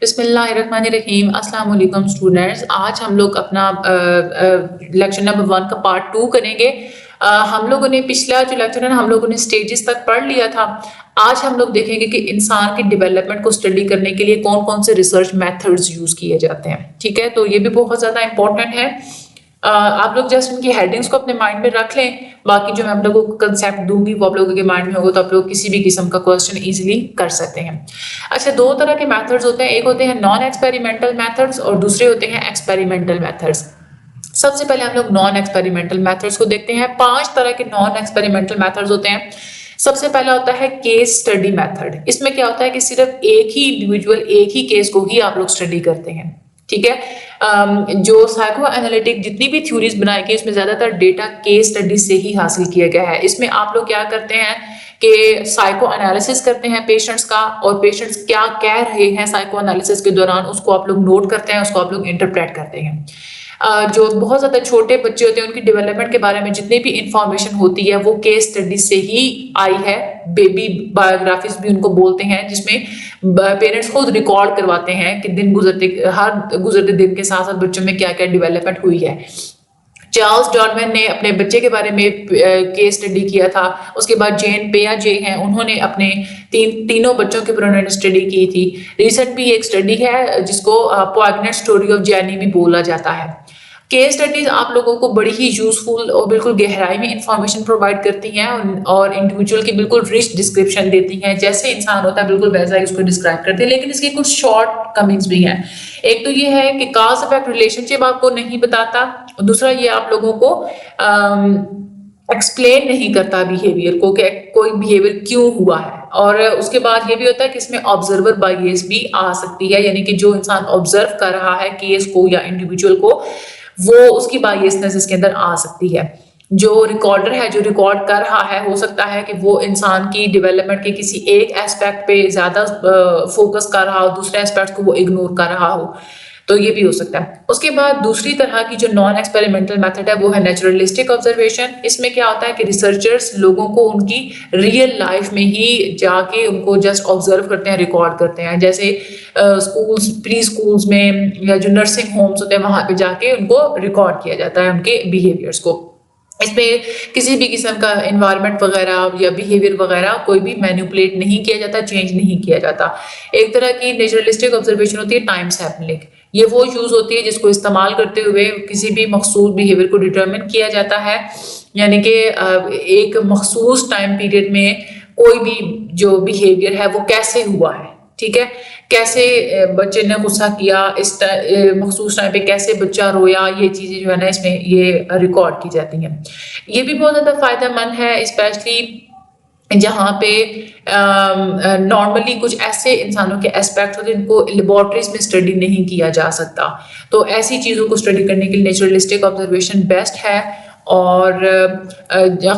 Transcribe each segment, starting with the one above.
بسم اللہ الرحمن الرحیم۔ السلام علیکم اسٹوڈنٹس، آج ہم لوگ اپنا لیکچر نمبر 1 کا پارٹ 2 کریں گے۔ ہم لوگوں نے پچھلا جو لیکچر ہے ہم لوگوں نے سٹیجز تک پڑھ لیا تھا۔ آج ہم لوگ دیکھیں گے کہ انسان کی ڈیولپمنٹ کو اسٹڈی کرنے کے لیے کون کون سے ریسرچ میتھڈز یوز کیے جاتے ہیں، ٹھیک ہے؟ تو یہ بھی بہت زیادہ امپورٹنٹ ہے۔ آپ لوگ جسٹ ان کی ہیڈنگس کو اپنے مائنڈ میں رکھ لیں، باقی جو میں آپ لوگوں کو کنسیپٹ دوں گی وہ آپ لوگوں کے مائنڈ میں ہوگا تو آپ لوگ کسی بھی قسم کا کوسچن ایزیلی کر سکتے ہیں۔ اچھا، دو طرح کے میتھڈز ہوتے ہیں، ایک ہوتے ہیں نان ایکسپیریمنٹل میتھڈز اور دوسرے ہوتے ہیں ایکسپیریمنٹل میتھڈز۔ سب سے پہلے ہم لوگ نان ایکسپیریمنٹل میتھڈز کو دیکھتے ہیں۔ 5 طرح کے نان ایکسپیریمنٹل میتھڈز ہوتے ہیں۔ سب سے پہلا ہوتا ہے کیس اسٹڈی میتھڈ۔ اس میں کیا ہوتا ہے کہ صرف ایک ہی انڈیویجول ایک ہی کیس کو ہی آپ لوگ اسٹڈی کرتے ہیں، ٹھیک ہے؟ جو سائیکو انالیٹک جتنی بھی تھیوریز بنائی گئی اس میں زیادہ تر ڈیٹا کیس اسٹڈی سے ہی حاصل کیا گیا ہے۔ اس میں آپ لوگ کیا کرتے ہیں کہ سائیکو انالیسس کرتے ہیں پیشنٹس کا، اور پیشنٹس کیا کہہ رہے ہیں سائیکو انالیسس کے دوران اس کو آپ لوگ نوٹ کرتے ہیں، اس کو آپ لوگ انٹرپریٹ کرتے ہیں۔ جو بہت زیادہ چھوٹے بچے ہوتے ہیں ان کی ڈیولپمنٹ کے بارے میں جتنی بھی انفارمیشن ہوتی ہے وہ کیس اسٹڈی سے ہی آئی ہے۔ بیبی بایوگرافیز بھی ان کو بولتے ہیں، جس میں پیرنٹس خود ریکارڈ کرواتے ہیں کہ ہر گزرتے دن کے ساتھ ساتھ بچوں میں کیا کیا ڈیولپمنٹ ہوئی ہے۔ چارلز ڈارون نے اپنے بچے کے بارے میں کیس اسٹڈی کیا تھا، اس کے بعد جین پیاجے ہیں، انہوں نے اپنے تینوں بچوں کے اوپر انہوں نے اسٹڈی کی تھی۔ ریسنٹ بھی ایک اسٹڈی ہے جس کو پوائگنٹ اسٹوری آف جینی بھی بولا جاتا ہے۔ کیس اسٹڈیز آپ لوگوں کو بڑی ہی یوزفل اور بالکل گہرائی میں انفارمیشن پرووائڈ کرتی ہیں اور انڈیویجول کی بالکل رچ ڈسکرپشن دیتی ہیں، جیسے انسان ہوتا ہے بالکل ویسا ہی اس کو ڈسکرائب کرتے ہیں، لیکن اس کی کچھ شارٹ کمنگز بھی ہیں۔ ایک تو یہ ہے کہ کاز افیکٹ ریلیشن شپ آپ کو نہیں بتاتا، دوسرا یہ آپ لوگوں کو ایکسپلین نہیں کرتا بیہیویئر کو کہ کوئی بیہیویئر کیوں ہوا ہے، اور اس کے بعد یہ بھی ہوتا ہے کہ اس میں آبزرور بائیس بھی آ سکتی ہے، یعنی کہ جو انسان آبزرو کر رہا ہے کیس کو یا انڈیویجول کو وہ اس کی بائیسنس اس کے اندر آ سکتی ہے۔ جو ریکارڈر ہے جو ریکارڈ کر رہا ہے ہو سکتا ہے کہ وہ انسان کی ڈیولپمنٹ کے کسی ایک ایسپیکٹ پہ زیادہ فوکس کر رہا ہو، دوسرے ایسپیکٹ کو وہ اگنور کر رہا ہو، تو یہ بھی ہو سکتا ہے۔ اس کے بعد دوسری طرح کی جو نان ایکسپیریمنٹل میتھڈ ہے وہ ہے نیچرلسٹک آبزرویشن۔ اس میں کیا ہوتا ہے کہ ریسرچرز لوگوں کو ان کی ریئل لائف میں ہی جا کے ان کو جسٹ آبزرو کرتے ہیں، ریکارڈ کرتے ہیں، جیسے اسکولز، پری اسکولز میں یا جو نرسنگ ہومس ہوتے ہیں وہاں پہ جا کے ان کو ریکارڈ کیا جاتا ہے ان کے بیہیویئرس کو۔ اس میں کسی بھی قسم کا انوائرمنٹ وغیرہ یا بیہیویئر وغیرہ کوئی بھی مینیپولیٹ نہیں کیا جاتا، چینج نہیں کیا جاتا۔ ایک طرح کی نیچرلسٹک آبزرویشن ہوتی ہے ٹائم سیمپلنگ۔ یہ وہ یوز ہوتی ہے جس کو استعمال کرتے ہوئے کسی بھی مخصوص بیہیویئر کو ڈیٹرمن کیا جاتا ہے، یعنی کہ ایک مخصوص ٹائم پیریڈ میں کوئی بھی جو بیہیویئر ہے وہ کیسے ہوا ہے، ٹھیک ہے؟ کیسے بچے نے غصہ کیا، اس مخصوص ٹائم پہ کیسے بچہ رویا، یہ چیزیں جو ہے نا اس میں یہ ریکارڈ کی جاتی ہیں۔ یہ بھی بہت زیادہ فائدہ مند ہے، اسپیشلی جہاں پہ نارملی کچھ ایسے انسانوں کے اسپیکٹ ہوتے ہیں جن کو لیبارٹریز میں اسٹڈی نہیں کیا جا سکتا، تو ایسی چیزوں کو اسٹڈی کرنے کے لیے نیچرلسٹک آبزرویشن بیسٹ ہے۔ اور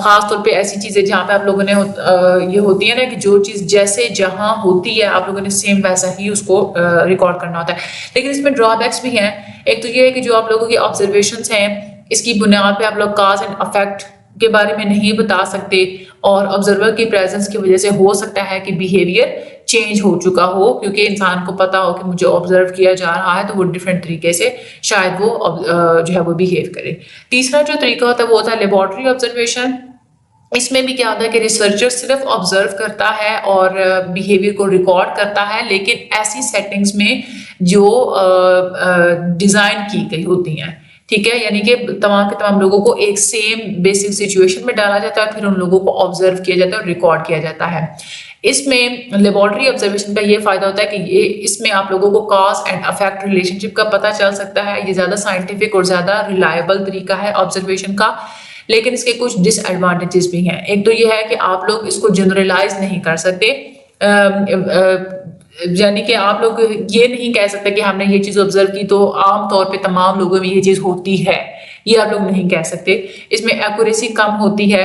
خاص طور پہ ایسی چیزیں جہاں پہ آپ لوگوں نے یہ ہوتی ہے نا کہ جو چیز جیسے جہاں ہوتی ہے آپ لوگوں نے سیم ویسا ہی اس کو ریکارڈ کرنا ہوتا ہے، لیکن اس میں ڈرا بیکس بھی ہیں۔ ایک تو یہ ہے کہ جو آپ لوگوں کی آبزرویشنس ہیں اس کی بنیاد پہ آپ لوگ کاز اینڈ افیکٹ کے بارے میں نہیں بتا سکتے، اور آبزرور کی پریزنس کی وجہ سے ہو سکتا ہے کہ بیہیویئر چینج ہو چکا ہو، کیونکہ انسان کو پتا ہو کہ مجھے آبزرو کیا جا رہا ہے تو وہ ڈفرینٹ طریقے سے شاید وہ جو ہے وہ بیہیو کرے۔ تیسرا جو طریقہ ہوتا ہے وہ ہوتا ہے لیبارٹری آبزرویشن۔ اس میں بھی کیا ہوتا ہے کہ ریسرچر صرف آبزرو کرتا ہے اور بیہیویئر کو ریکارڈ کرتا ہے، لیکن ایسی سیٹنگز میں جو ڈیزائن کی گئی ہوتی ہیں، ٹھیک ہے؟ یعنی کہ تمام کے تمام لوگوں کو ایک سیم بیسک سچویشن میں ڈالا جاتا ہے، پھر ان لوگوں کو آبزرو کیا جاتا ہے اور ریکارڈ کیا جاتا ہے۔ اس میں لیبارٹری آبزرویشن کا یہ فائدہ ہوتا ہے کہ اس میں آپ لوگوں کو کاز اینڈ افیکٹ ریلیشن شپ کا پتہ چل سکتا ہے۔ یہ زیادہ سائنٹیفک اور زیادہ ریلائبل طریقہ ہے آبزرویشن کا، لیکن اس کے کچھ ڈس ایڈوانٹیجز بھی ہیں۔ ایک تو یہ ہے کہ آپ لوگ اس کو جنرلائز نہیں کر سکتے، یعنی کہ آپ لوگ یہ نہیں کہہ سکتے کہ ہم نے یہ چیز آبزرو کی تو عام طور پہ تمام لوگوں میں یہ چیز ہوتی ہے، یہ آپ لوگ نہیں کہہ سکتے۔ اس میں ایکوریسی کم ہوتی ہے،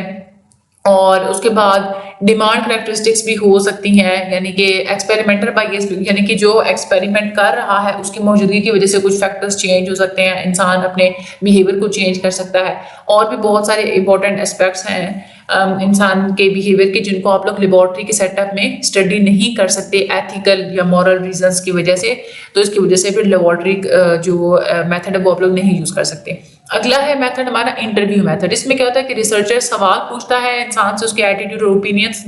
اور اس کے بعد ڈیمانڈ کریکٹرسٹکس بھی ہو سکتی ہیں، یعنی کہ ایکسپیریمنٹل بائیس، یعنی کہ جو ایکسپیریمنٹ کر رہا ہے اس کی موجودگی کی وجہ سے کچھ فیکٹرز چینج ہو سکتے ہیں، انسان اپنے بیہیویئر کو چینج کر سکتا ہے۔ اور بھی بہت سارے امپورٹنٹ اسپیکٹس ہیں انسان کے بیہیویئر کے، جن کو آپ لوگ لیبارٹری کے سیٹ اپ میں اسٹڈی نہیں کر سکتے ایتھیکل یا مورل ریزنس کی وجہ سے، تو اس کی وجہ سے پھر لیبارٹری جو میتھڈ ہے وہ آپ لوگ نہیں یوز کر سکتے. اگلا ہے میتھڈ ہمارا انٹرویو میتھڈ. اس میں کیا ہوتا ہے کہ ریسرچر سوال پوچھتا ہے انسان سے اس کے ایٹیٹیوڈ اور اوپینینس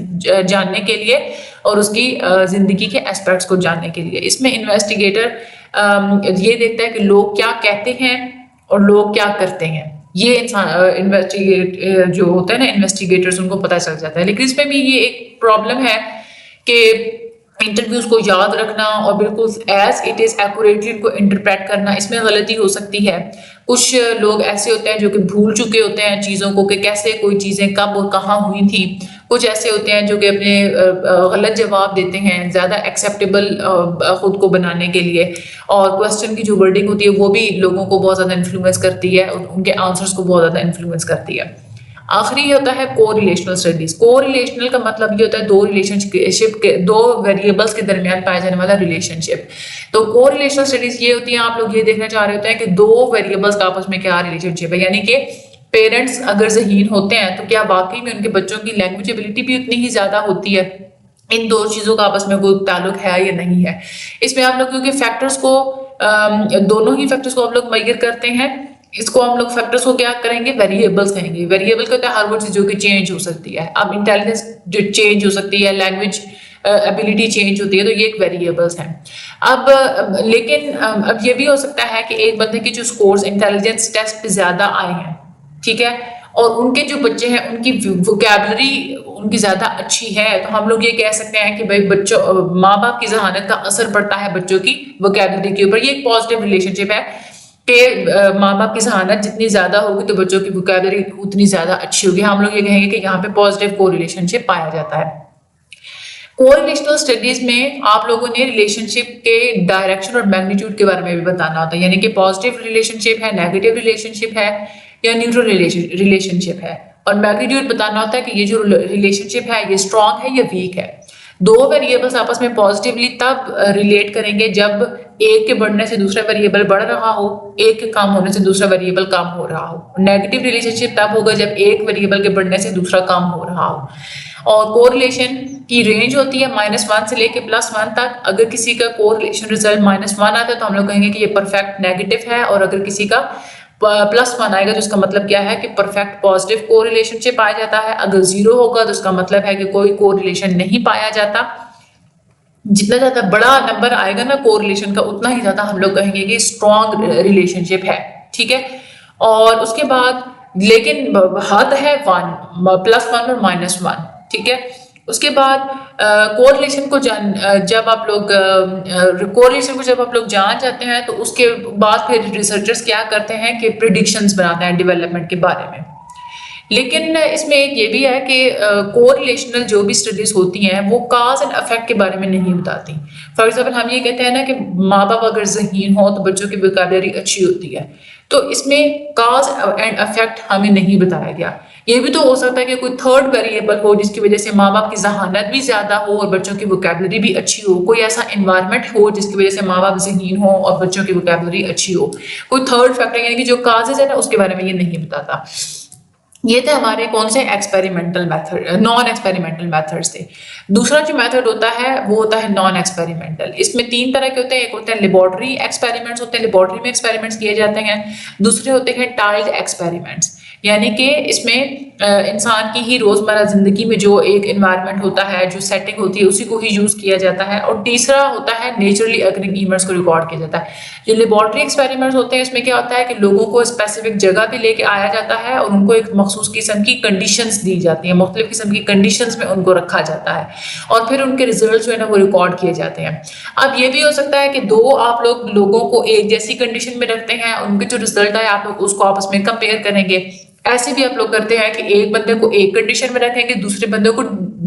جاننے کے لیے اور اس کی زندگی کے اسپیکٹس کو جاننے کے لیے. اس میں انویسٹیگیٹر یہ دیکھتا ہے کہ لوگ کیا کہتے ہیں اور لوگ کیا کرتے ہیں. یہ انسان انویسٹیگیٹ جو ہوتا ہے نا انویسٹیگیٹرز، ان کو پتہ چل جاتا ہے. لیکن اس میں بھی یہ ایک پرابلم ہے کہ انٹرویوز کو یاد رکھنا اور بالکل ایز اٹ از ایکوریٹلی ان کو انٹرپریٹ کرنا، اس میں غلطی ہو سکتی ہے. کچھ لوگ ایسے ہوتے ہیں جو کہ بھول چکے ہوتے ہیں چیزوں کو کہ کیسے کوئی چیزیں کب اور کہاں ہوئی تھیں. کچھ ایسے ہوتے ہیں جو کہ اپنے غلط جواب دیتے ہیں زیادہ ایکسیپٹیبل خود کو بنانے کے لیے، اور کوسچن کی جو ورڈنگ ہوتی ہے وہ بھی لوگوں کو بہت زیادہ انفلوئنس کرتی ہے، ان کے آنسرس کو بہت زیادہ انفلوئنس کرتی ہے. آخری یہ ہوتا ہے کو ریلیشنل اسٹڈیز. کو ریلیشنل کا مطلب یہ ہوتا ہے دو ریلیشن شپ کے، دو ویریبلس کے درمیان پائے جانے والا ریلیشن شپ. تو کو ریلیشنل اسٹڈیز یہ ہوتی ہیں، آپ لوگ یہ دیکھنا چاہ رہے ہوتے ہیں کہ دو ویریبلس کا آپس میں کیا ریلیشن شپ ہے. یعنی کہ پیرنٹس اگر ذہین ہوتے ہیں تو کیا واقعی میں ان کے بچوں کی لینگویج ایبلٹی بھی اتنی ہی زیادہ ہوتی ہے. ان دو چیزوں کا آپس میں کوئی تعلق ہے یا نہیں ہے. اس میں آپ لوگ کیونکہ فیکٹرز کو دونوں ہی فیکٹرز کو آپ لوگ میئر کرتے ہیں، اس کو ہم لوگ فیکٹرز کو کیا کریں گے، ویریبلس کہیں گے. ویریبل کا ہوتا ہے ہر وہ چیز جو کہ چینج ہو سکتی ہے. اب انٹیلیجنس جو چینج ہو سکتی ہے، لینگویج ایبلٹی چینج ہوتی ہے، تو یہ ایک ویریبلس ہیں. اب لیکن اب یہ بھی ہو سکتا ہے کہ ایک بندے کے جو اسکورز انٹیلیجنس ٹیسٹ پہ زیادہ آئے ہیں، ٹھیک ہے، اور ان کے جو بچے ہیں ان کی ووکیبلری ان کی زیادہ اچھی ہے، تو ہم لوگ یہ کہہ سکتے ہیں کہ بھائی بچوں ماں باپ کی ذہانت کا اثر پڑتا ہے بچوں کی ووکیبلری کے اوپر. یہ ایک پازیٹیو ریلیشن شپ ہے کہ ماں باپ کی ذہانت جتنی زیادہ ہوگی تو بچوں کی ووکیبلری اتنی زیادہ اچھی ہوگی. ہم لوگ یہ کہیں گے کہ یہاں پہ پازیٹیو کو ریلیشن شپ پایا جاتا ہے. کو ریلیشنل اسٹڈیز میں آپ لوگوں نے ریلیشن شپ کے ڈائریکشن اور میگنیٹیوڈ کے بارے میں بھی بتانا ہوتا ہے. یعنی کہ پازیٹیو ریلیشن شپ ہے، نیگیٹو ریلیشن شپ ہے یا نیوٹرل ریلیشن شپ ہے. اور میگنیٹیوڈ بتانا ہوتا ہے کہ یہ جو ریلیشن شپ ہے یہ اسٹرانگ ہے یا ویک ہے. دو ویریبلس آپس میں پازیٹیولی تب ریلیٹ کریں گے جب ایک کے بڑھنے سے دوسرا ویریبل بڑھ رہا ہو، ایک کے کم ہونے سے دوسرا ویریبل کم ہو رہا ہو. نیگیٹو ریلیشن شپ تب ہوگا جب ایک ویریبل کے بڑھنے سے دوسرا کم ہو رہا ہو. اور کو ریلیشن کی رینج ہوتی ہے -1 سے لے کے +1 تک. اگر کسی کا کو ریلیشن ریزلٹ -1 آتا ہے تو ہم لوگ کہیں گے کہ یہ پرفیکٹ نیگیٹو ہے، اور اگر کسی کا +1 آئے گا تو اس کا مطلب کیا ہے کہ پرفیکٹ پازیٹیو کو ریلیشن شپ پایا جاتا ہے. اگر 0 ہوگا تو اس کا مطلب ہے کہ کوئی کو ریلیشن نہیں پایا جاتا. جتنا زیادہ بڑا نمبر آئے گا نا کو ریلیشن کا، اتنا ہی زیادہ ہم لوگ کہیں گے کہ اسٹرانگ ریلیشن شپ ہے، ٹھیک ہے. اور اس کے بعد لیکن حد ہے 1 +1 اور -1، ٹھیک ہے. اس کے بعد کوریلیشن کو جب آپ لوگ جان جاتے ہیں تو اس کے بعد پھر ریسرچرز کیا کرتے ہیں کہ پریڈکشنز بناتے ہیں ڈیولپمنٹ کے بارے میں. لیکن اس میں ایک یہ بھی ہے کہ کوریلیشنل جو بھی اسٹڈیز ہوتی ہیں وہ کاز اینڈ افیکٹ کے بارے میں نہیں بتاتی. فار ایگزامپل ہم یہ کہتے ہیں نا کہ ماں باپ اگر ذہین ہوں تو بچوں کی ووکیبلری اچھی ہوتی ہے، تو اس میں کاز اینڈ افیکٹ ہمیں نہیں بتایا گیا. یہ بھی تو ہو سکتا ہے کہ کوئی تھرڈ ویریبل ہو جس کی وجہ سے ماں باپ کی ذہانت بھی زیادہ ہو اور بچوں کی ووکیبلری بھی اچھی ہو. کوئی ایسا انوائرمنٹ ہو جس کی وجہ سے ماں باپ ذہین ہو اور بچوں کی ووکیبلری اچھی ہو. کوئی تھرڈ فیکٹر یعنی کہ جو کازز ہے نا اس کے بارے میں یہ نہیں بتاتا. یہ تھے ہمارے کون سے experimental method, naan experimental methods تھے. دوسرا جو میتھڈ ہوتا ہے وہ ہوتا ہے نان ایکسپیریمنٹل. اس میں 3 طرح کے ہوتے ہیں. ایک ہوتے ہیں لیبارٹری ایکسپیریمنٹس ہوتے ہیں، لیبارٹری میں ایکسپیریمنٹس کیے جاتے ہیں. دوسرے ہوتے ہیں ٹائلڈ ایکسپیریمنٹس، یعنی کہ اس میں انسان کی ہی روزمرہ زندگی میں جو ایک انوائرمنٹ ہوتا ہے، جو سیٹنگ ہوتی ہے، اسی کو ہی یوز کیا جاتا ہے. اور تیسرا ہوتا ہے نیچرلی اکرنگ ایونٹس کو ریکارڈ کیا جاتا ہے. جو لیبارٹری ایکسپیریمنٹس ہوتے ہیں اس میں کیا ہوتا ہے کہ لوگوں کو اسپیسیفک جگہ پہ لے کے آیا جاتا ہے اور ان کو ایک مخصوص قسم کی کنڈیشنز دی جاتی ہیں، مختلف قسم کی کنڈیشنز میں ان کو رکھا جاتا ہے اور پھر ان کے ریزلٹس جو ہے نا وہ ریکارڈ کیے جاتے ہیں. اب یہ بھی ہو سکتا ہے کہ دو آپ لوگوں کو ایک جیسی کنڈیشن میں رکھتے ہیں، ان کے جو ریزلٹ ہے آپ لوگ اس کو آپس میں کمپیئر کریں گے. ایسے بھی آپ لوگ کرتے ہیں کہ ایک بندے کو ایک کنڈیشن میں رکھیں گے، دوسرے بندے کو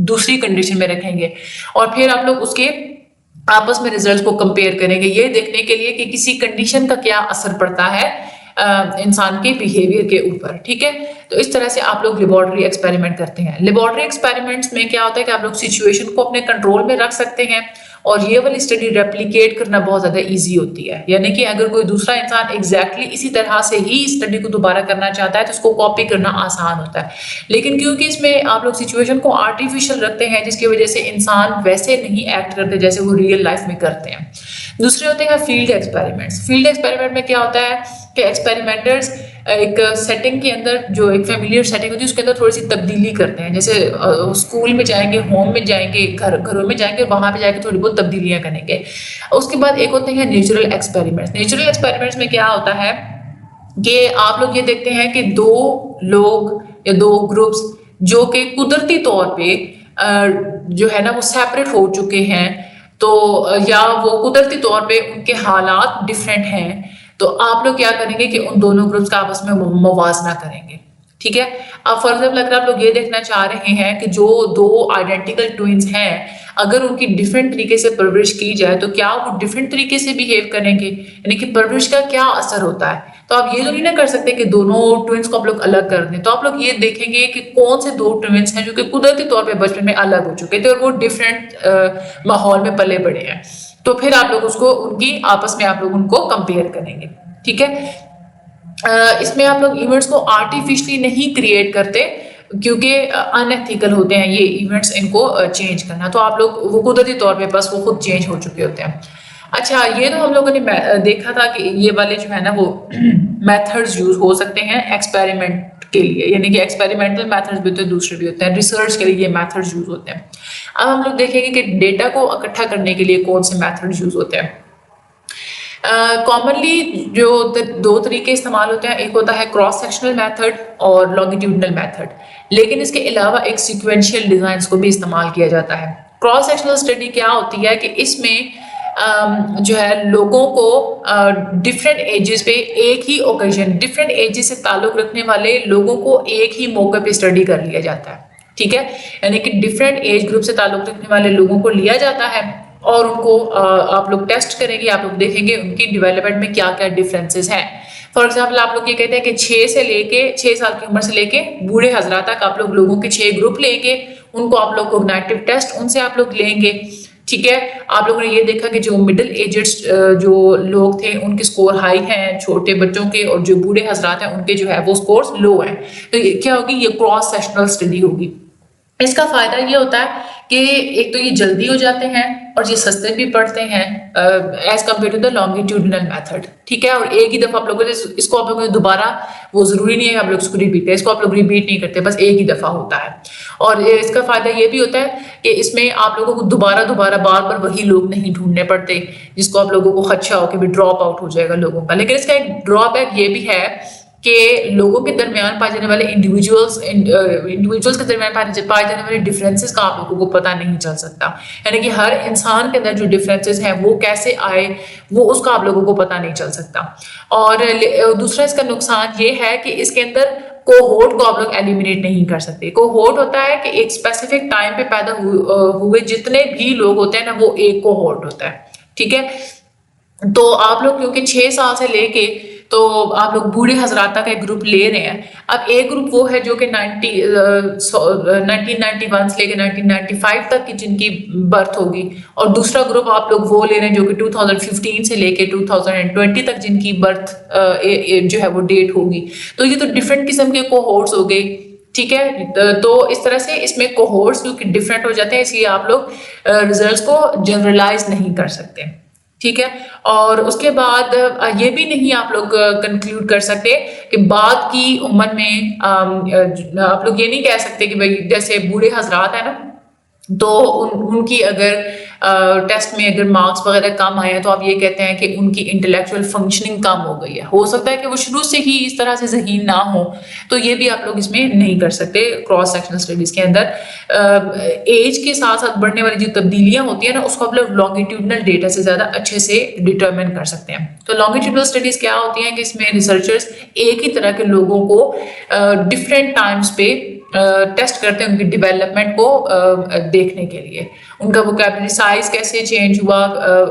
دوسری کنڈیشن میں رکھیں گے، اور پھر آپ لوگ اس کے آپس میں ریزلٹس کو کمپیئر کریں گے یہ دیکھنے کے لیے کہ کسی کنڈیشن کا کیا اثر پڑتا ہے انسان کے بیہیویئر کے اوپر، ٹھیک ہے. تو اس طرح سے آپ لوگ لیبارٹری ایکسپیریمنٹ کرتے ہیں. لیبارٹری ایکسپیریمنٹس میں کیا ہوتا ہے کہ آپ لوگ سچویشن کو اپنے کنٹرول میں رکھ سکتے ہیں اور یہ والی اسٹڈی ریپلیکیٹ کرنا بہت زیادہ ایزی ہوتی ہے. یعنی کہ اگر کوئی دوسرا انسان ایگزیکٹلی اسی طرح سے ہی اسٹڈی کو دوبارہ کرنا چاہتا ہے تو اس کو کاپی کرنا آسان ہوتا ہے. لیکن کیونکہ اس میں آپ لوگ سچویشن کو آرٹیفیشل رکھتے ہیں جس کی وجہ سے انسان ویسے نہیں ایکٹ کرتے جیسے وہ ریئل لائف میں کرتے ہیں. دوسرے ہوتے ہیں فیلڈ ایکسپیریمنٹس. فیلڈ ایکسپیریمنٹ میں کیا ہوتا ہے کہ ایکسپیریمنٹرز ایک سیٹنگ کے اندر جو ایک فیملیئر سیٹنگ ہوتی ہے اس کے اندر تھوڑی سی تبدیلی کرتے ہیں. جیسے اسکول میں جائیں گے, ہوم میں جائیں گے, گھروں میں جائیں گے, وہاں پہ جا کے تھوڑی بہت تبدیلیاں کریں گے. اس کے بعد ایک ہوتے ہیں نیچرل ایکسپیریمنٹس. نیچرل ایکسپیریمنٹس میں کیا ہوتا ہے کہ آپ لوگ یہ دیکھتے ہیں کہ دو لوگ یا دو گروپس جو کہ قدرتی طور پہ جو ہے نا وہ سیپریٹ ہو چکے ہیں, تو یا وہ قدرتی طور پہ ان کے حالات ڈفرینٹ ہیں, تو آپ لوگ کیا کریں گے کہ ان دونوں گروپس کا آپس میں موازنہ کریں گے. ٹھیک ہے. اب فار ایگزامپل اگر آپ لوگ یہ دیکھنا چاہ رہے ہیں کہ جو دو آئیڈینٹیکل ٹوئنس ہیں اگر ان کی ڈفرینٹ طریقے سے پرورش کی جائے تو کیا وہ ڈفرینٹ طریقے سے بیہیو کریں گے, یعنی کہ پرورش کا کیا اثر ہوتا ہے. تو آپ یہ تو نہیں نہ کر سکتے کہ دونوں ٹوئنس کو آپ لوگ الگ کر دیں. تو آپ لوگ یہ دیکھیں گے کہ کون سے دو ٹوئنس ہیں جو کہ قدرتی طور پہ بچپن میں الگ ہو چکے تھے اور وہ ڈفرینٹ ماحول میں پلے بڑے ہیں. تو پھر آپ لوگ اس کو ان کی آپس میں آپ لوگ ان کو کمپیئر کریں گے. ٹھیک ہے. اس میں آپ لوگ ایونٹس کو آرٹیفیشلی نہیں کریٹ کرتے کیونکہ ان ایتھیکل ہوتے ہیں یہ ایونٹس ان کو چینج کرنا. تو آپ لوگ وہ قدرتی طور پہ بس وہ خود چینج ہو چکے ہوتے ہیں. اچھا, یہ تو ہم لوگوں نے دیکھا تھا کہ یہ والے جو ہے نا وہ میتھڈز یوز ہو سکتے ہیں ایکسپیریمنٹ کے لیے, یعنی کہ ایکسپیریمنٹل میتھڈز بھی ہوتے ہیں, دوسرے بھی ہوتے ہیں. ریسرچ کے لیے یہ میتھڈز یوز ہوتے ہیں. اب ہم لوگ دیکھیں گے کہ ڈیٹا کو اکٹھا کرنے کے لیے کون سے میتھڈز یوز ہوتے ہیں. کامنلی جو دو طریقے استعمال ہوتے ہیں, ایک ہوتا ہے کراس سیکشنل میتھڈ اور لانگیٹیوڈنل میتھڈ, لیکن اس کے علاوہ ایک سیکوینشل ڈیزائنس کو بھی استعمال کیا جاتا ہے. کراس سیکشنل اسٹڈی کیا ہوتی ہے کہ اس میں جو ہے لوگوں کو ڈفرینٹ ایجز پہ ایک ہی اوکیزن, ڈفرینٹ ایجز سے تعلق رکھنے والے لوگوں کو ایک ہی موقع پہ اسٹڈی کر لیا جاتا ہے. ٹھیک ہے. یعنی کہ ڈفرینٹ ایج گروپ سے تعلق رکھنے والے لوگوں کو لیا جاتا ہے اور ان کو آپ لوگ ٹیسٹ کریں گے, آپ لوگ دیکھیں گے ان کی ڈیولپمنٹ میں کیا کیا ڈفرینسز ہیں. فار ایگزامپل آپ لوگ یہ کہتے ہیں کہ 6 سال کی عمر سے لے کے بوڑھے حضرات تک آپ لوگ لوگوں کے 6 گروپ لیں گے, ان کو آپ لوگ کوگنیٹو ٹیسٹ ان سے آپ لوگ لیں گے. ٹھیک ہے. آپ لوگوں نے یہ دیکھا کہ جو مڈل ایجڈ جو لوگ تھے ان کے سکور ہائی ہیں چھوٹے بچوں کے, اور جو بوڑھے حضرات ہیں ان کے جو ہے وہ سکورز لو ہیں. تو کیا ہوگی, یہ کراس سیکشنل اسٹڈی ہوگی. اس کا فائدہ یہ ہوتا ہے کہ ایک تو یہ جلدی ہو جاتے ہیں اور یہ سستے بھی پڑتے ہیں as compare to the longitudinal method. ٹھیک ہے. اور ایک ہی دفعہ آپ لوگوں نے اس کو آپ لوگوں نے دوبارہ, وہ ضروری نہیں ہے آپ لوگ اس کو ریپیٹ کریں, اس کو آپ لوگ ریپیٹ نہیں کرتے, بس ایک ہی دفعہ ہوتا ہے. اور اس کا فائدہ یہ بھی ہوتا ہے کہ اس میں آپ لوگوں کو دوبارہ بار بار وہی لوگ نہیں ڈھونڈنے پڑتے جس کو آپ لوگوں کو خدشہ ہو کہ بھی ڈراپ آؤٹ ہو جائے گا لوگوں کا. لیکن اس کا ایک ڈرا بیک یہ بھی ہے کہ لوگوں کے درمیان پائے جانے والے انڈیویجولس کے درمیان پائے جانے والے ڈفرینسز کا آپ لوگوں کو پتہ نہیں چل سکتا. یعنی کہ ہر انسان کے اندر جو ڈفرینسز ہیں وہ کیسے آئے وہ اس کا آپ لوگوں کو پتہ نہیں چل سکتا. اور دوسرا اس کا نقصان یہ ہے کہ اس کے اندر کوہورٹ کو آپ لوگ ایلیمینیٹ نہیں کر سکتے. کوہورٹ ہوتا ہے کہ ایک اسپیسیفک ٹائم پہ پیدا ہوئے جتنے بھی لوگ ہوتے ہیں نا وہ ایک کوہورٹ ہوتا ہے. ٹھیک ہے. تو آپ لوگ کیونکہ 6 سال سے لے کے تو آپ لوگ بوڑھے حضرات تک ایک گروپ لے رہے ہیں. اب ایک گروپ وہ ہے جو کہ 1991 سے لے کے 1995 تک کی جن کی برتھ ہوگی, اور دوسرا گروپ آپ لوگ وہ لے رہے ہیں جو کہ 2015 سے لے کے 2020 تک جن کی برتھ جو ہے وہ ڈیٹ ہوگی. تو یہ تو ڈفرینٹ قسم کے کوہورٹس ہو گئے. ٹھیک ہے. تو اس طرح سے اس میں کوہورٹس جو کہ ڈفرینٹ ہو جاتے ہیں, اس لیے آپ لوگ ریزلٹس کو جنرلائز نہیں کر سکتے. ٹھیک ہے. اور اس کے بعد یہ بھی نہیں آپ لوگ کنکلوڈ کر سکتے کہ بعد کی عمر میں آپ لوگ یہ نہیں کہہ سکتے کہ بھائی جیسے بوڑھے حضرات ہیں نا تو ان کی اگر ٹیسٹ میں اگر مارکس وغیرہ کم آئے ہیں تو آپ یہ کہتے ہیں کہ ان کی انٹلیکچوئل فنکشننگ کم ہو گئی ہے. ہو سکتا ہے کہ وہ شروع سے ہی اس طرح سے ذہین نہ ہو, تو یہ بھی آپ لوگ اس میں نہیں کر سکتے. کراس سیکشنل اسٹڈیز کے اندر ایج کے ساتھ ساتھ بڑھنے والی جو تبدیلیاں ہوتی ہیں نا اس کو آپ لوگ لانگیٹیوڈنل ڈیٹا سے زیادہ اچھے سے ڈٹرمن کر سکتے ہیں. تو لانگیٹیوڈنل اسٹڈیز کیا ہوتی ہیں کہ اس میں ریسرچرز ایک ہی طرح کے لوگوں کو ڈفرینٹ ٹائمز پہ ٹیسٹ کرتے ہیں ان کی ڈیولپمنٹ کو دیکھنے کے لیے. ان کا ووکیبلری سائز کیسے چینج ہوا,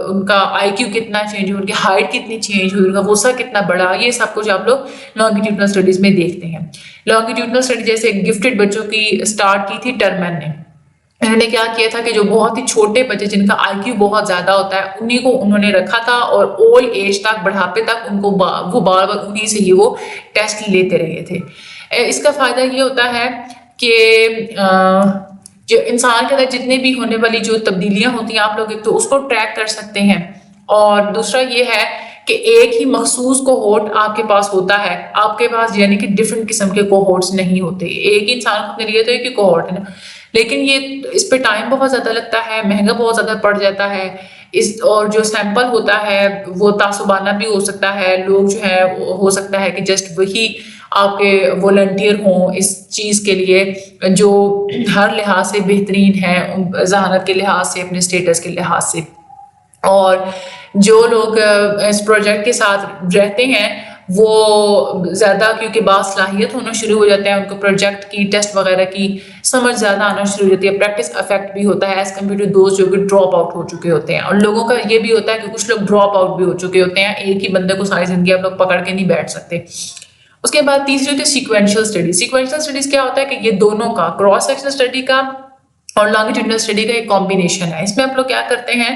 ان کا آئی کیو کتنا چینج ہوا, ان کی ہائٹ کتنی چینج ہوئی, ان کا غصہ کتنا بڑا, یہ سب کچھ آپ لوگ لانگیٹیوڈنل اسٹڈیز میں دیکھتے ہیں. لانگیٹیوڈنل اسٹڈی جیسے گفٹڈ بچوں کی اسٹارٹ کی تھی ٹرمن نے, انہوں نے کیا کیا تھا کہ جو بہت ہی چھوٹے بچے جن کا آئی کیو بہت زیادہ ہوتا ہے انہیں کو انہوں نے رکھا تھا، اور اولڈ ایج تک، بڑھاپے تک ان کو وہ بار بار انہیں سے ہی وہ ٹیسٹ لیتے رہے تھے۔ اس کا فائدہ یہ ہوتا ہے کہ جو انسان کے اندر جتنے بھی ہونے والی جو تبدیلیاں ہوتی ہیں آپ لوگ ایک تو اس کو ٹریک کر سکتے ہیں، اور دوسرا یہ ہے کہ ایک ہی مخصوص کوہورٹ آپ کے پاس ہوتا ہے، آپ کے پاس یعنی کہ ڈفرنٹ قسم کے کوہورٹس نہیں ہوتے، ایک ہی انسان کے لیے تو ایک ہی کوہورٹ ہے نا، لیکن یہ اس پہ ٹائم بہت زیادہ لگتا ہے، مہنگا بہت زیادہ پڑ جاتا ہے، اور جو سیمپل ہوتا ہے وہ تعصبانہ بھی ہو سکتا ہے، لوگ جو ہے ہو سکتا ہے کہ جسٹ وہی آپ کے والنٹیئر ہوں اس چیز کے لیے جو ہر لحاظ سے بہترین ہے، ذہانت کے لحاظ سے، اپنے اسٹیٹس کے لحاظ سے، اور جو لوگ اس پروجیکٹ کے ساتھ رہتے ہیں وہ زیادہ کیونکہ باصلاحیت ہونا شروع ہو جاتے ہیں، ان کو پروجیکٹ کی ٹیسٹ وغیرہ کی سمجھ زیادہ آنا شروع ہو جاتی ہے، پریکٹس افیکٹ بھی ہوتا ہے ایز کمپیئر ٹو دوز جو کہ ڈراپ آؤٹ ہو چکے ہوتے ہیں، اور لوگوں کا یہ بھی ہوتا ہے کہ کچھ لوگ ڈراپ آؤٹ بھی ہو چکے ہوتے ہیں، ایک ہی بندے کو ساری زندگی آپ لوگ پکڑ کے نہیں بیٹھ سکتے۔ اس کے بعد تیسری ہوتی ہے سیکوینشل اسٹڈیز۔ سیکوینشل اسٹڈیز کیا ہوتا ہے کہ یہ دونوں کا، کراس سیکشنل اسٹڈی کا اور لانگیٹیوڈنل اسٹڈی کا ایک کمبینیشن ہے۔ اس میں آپ لوگ کیا کرتے ہیں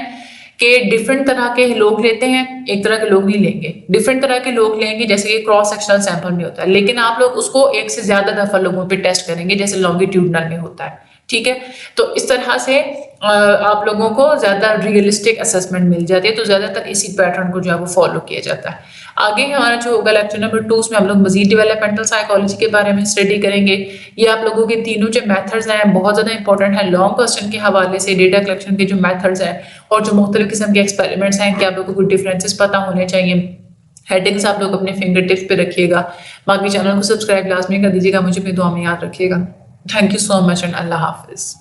کہ ڈفرینٹ طرح کے لوگ لیتے ہیں، ایک طرح کے لوگ نہیں لیں گے، ڈفرینٹ طرح کے لوگ لیں گے جیسے کہ کراس سیکشنل سیمپل میں ہوتا ہے، لیکن آپ لوگ اس کو ایک سے زیادہ دفعہ لوگوں پہ ٹیسٹ کریں گے جیسے لانگیٹیوڈنل میں ہوتا ہے، ٹھیک ہے؟ تو اس طرح سے آپ لوگوں کو زیادہ ریئلسٹک اسسمنٹ مل جاتی ہے، تو زیادہ تر اسی پیٹرن کو جو ہے وہ فالو کیا جاتا ہے۔ آگے ہمارا جو ہوگا لیکچر نمبر 2 اس میں ہم لوگ مزید ڈیولپمنٹل سائیکالوجی کے بارے میں اسٹڈی کریں گے۔ یہ آپ لوگوں کے تینوں جو میتھڈز ہیں بہت زیادہ امپورٹنٹ ہیں، لانگ کوسچن کے حوالے سے، ڈیٹا کلیکشن کے جو میتھڈز ہیں اور جو مختلف قسم کے ایکسپیریمنٹس ہیں کہ آپ لوگوں کو ڈفرینسز پتہ ہونے چاہیے۔ ہیڈنگس آپ لوگ اپنے فنگر ٹپس پہ رکھیے گا، باقی چینل کو سبسکرائب لازمی کر دیجیے گا، مجھے اپنی دعا میں یاد رکھیے گا۔ Thank you so much and اللہ حافظ۔